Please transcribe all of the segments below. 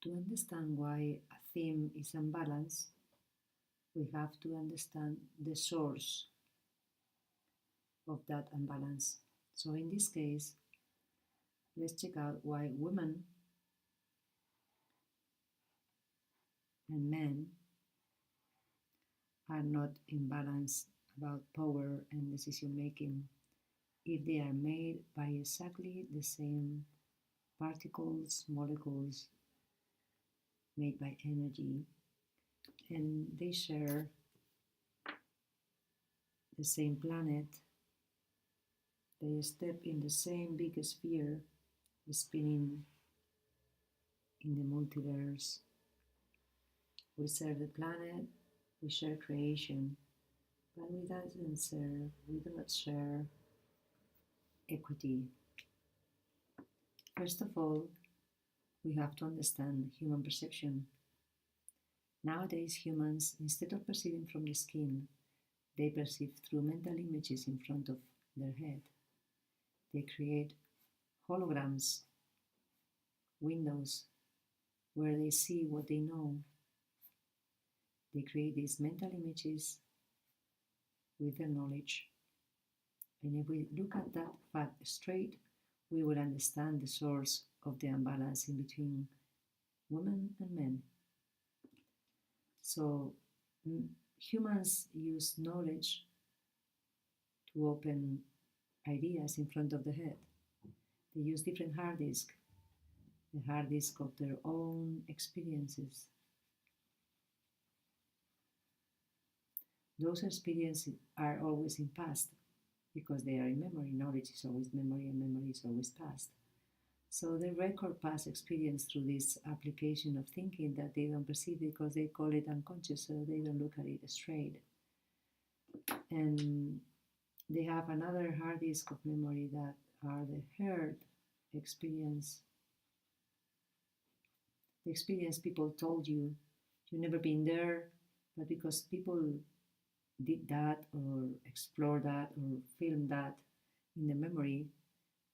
To understand why a theme is unbalanced, we have to understand the source of that unbalance. So in this case, let's check out why women and men are not in balance about power and decision making if they are made by exactly the same particles, molecules made by energy, and they share the same planet. They step in the same big sphere, spinning in the multiverse. We share the planet, we share creation, but we do not share equity. First of all, we have to understand human perception. Nowadays, humans, instead of perceiving from the skin, they perceive through mental images in front of their head. They create holograms, windows, where they see what they know. They create these mental images with their knowledge. And if we look at that fact straight, we will understand the source of the imbalance in between women and men. So humans use knowledge to open ideas in front of the head. They use different hard disks, the hard disk of their own experiences. Those experiences are always in past because they are in memory. Knowledge is always memory and memory is always past. So they record past experience through this application of thinking that they don't perceive because they call it unconscious, so they don't look at it straight. And they have another hard disk of memory that are the heard experience. The experience people told you, you've never been there, but because people did that or explored that or filmed that in the memory,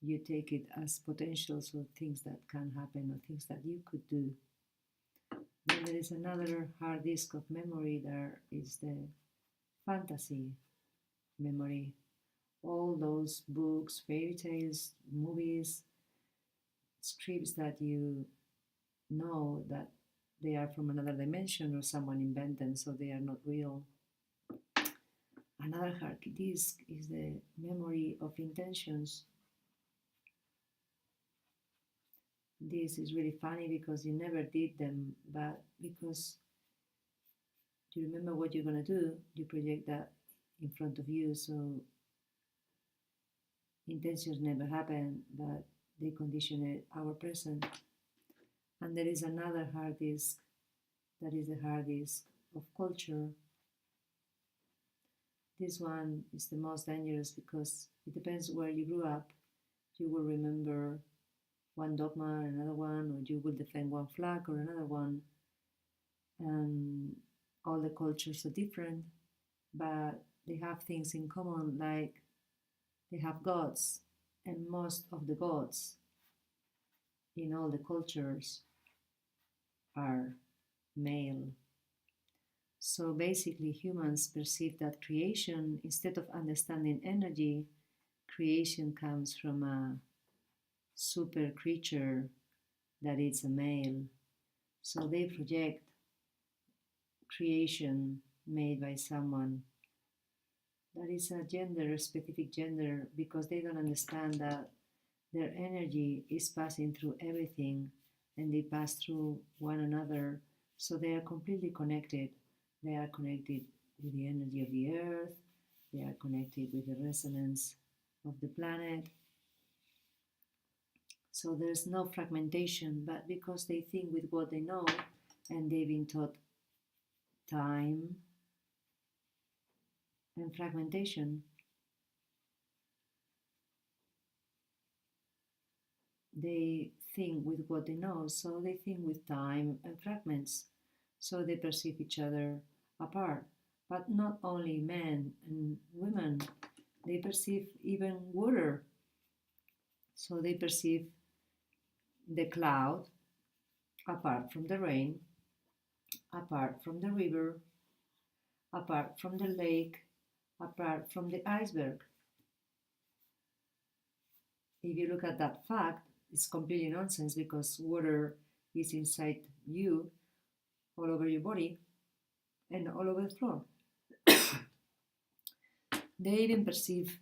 you take it as potentials or things that can happen or things that you could do. Then there is another hard disk of memory. There is the fantasy memory. All those books, fairy tales, movies, scripts that you know that they are from another dimension or someone invented them, so they are not real. Another hard disk is the memory of intentions. This is really funny because you never did them, but because you remember what you're going to do, you project that in front of you. So intentions never happen, but they condition our present. And there is another hard disk, that is the hard disk of culture. This one is the most dangerous because it depends where you grew up. You will remember one dogma or another one, or you will defend one flag or another one. And all the cultures are different, but they have things in common, like they have gods, and most of the gods in all the cultures are male. So basically, humans perceive that creation, instead of understanding energy, creation comes from a super creature that is a male. So they project creation made by someone that is a gender, a specific gender, because they don't understand that their energy is passing through everything and they pass through one another. So they are completely connected. They are connected with the energy of the earth. They are connected with the resonance of the planet. So there's no fragmentation, but because they think with what they know and they've been taught time and fragmentation, they think with what they know, so they think with time and fragments, so they perceive each other apart. But not only men and women, they perceive even water. So they perceive the cloud apart from the rain, apart from the river, apart from the lake, apart from the iceberg. If you look at that fact, it's completely nonsense because water is inside you, all over your body, and all over the floor. They even perceive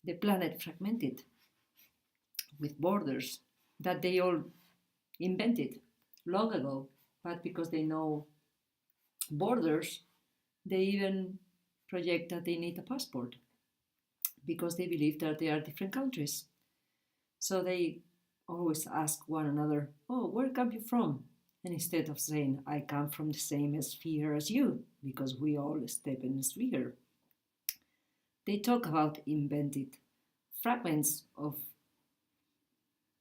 the planet fragmented with borders that they all invented long ago, but because they know borders, they even project that they need a passport because they believe that they are different countries. So they always ask one another, "Oh, where come you from?" And instead of saying, "I come from the same sphere as you," because we all step in a sphere, they talk about invented fragments of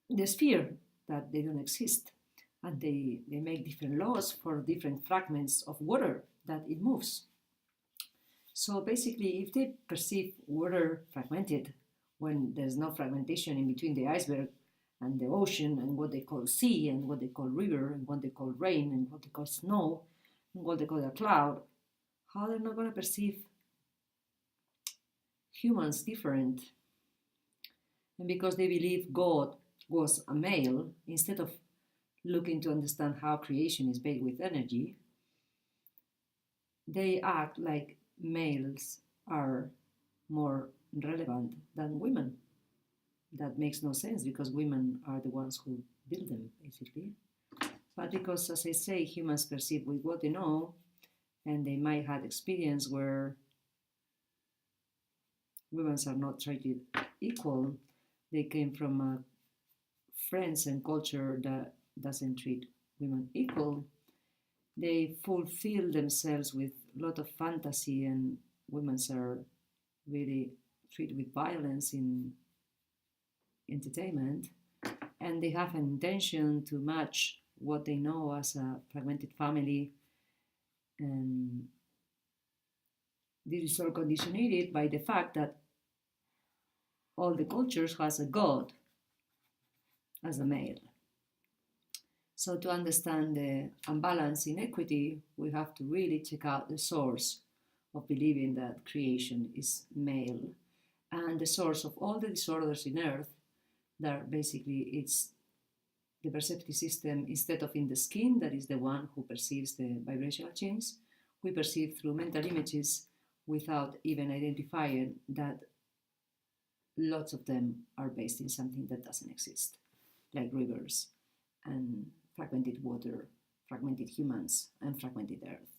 the sphere that they don't exist. And they make different laws for different fragments of water that it moves. So basically, if they perceive water fragmented when there's no fragmentation in between the iceberg and the ocean and what they call sea and what they call river and what they call rain and what they call snow and what they call a cloud, how they're not going to perceive humans different? And because they believe God was a male, instead of looking to understand how creation is based with energy, they act like males are more relevant than women. That makes no sense because women are the ones who build them, basically. But because, as I say, humans perceive with what they know, and they might have experience where women are not treated equal, they came from friends and culture that doesn't treat women equal, they fulfill themselves with a lot of fantasy, and women are really treated with violence in entertainment, and they have an intention to match what they know as a fragmented family, and this is all conditioned by the fact that all the cultures has a god as a male. So to understand the unbalance in equity, we have to really check out the source of believing that creation is male and the source of all the disorders in Earth, that basically it's the perceptive system. Instead of in the skin, that is the one who perceives the vibrational change, we perceive through mental images without even identifying that lots of them are based in something that doesn't exist, like rivers and fragmented water, fragmented humans, and fragmented Earth.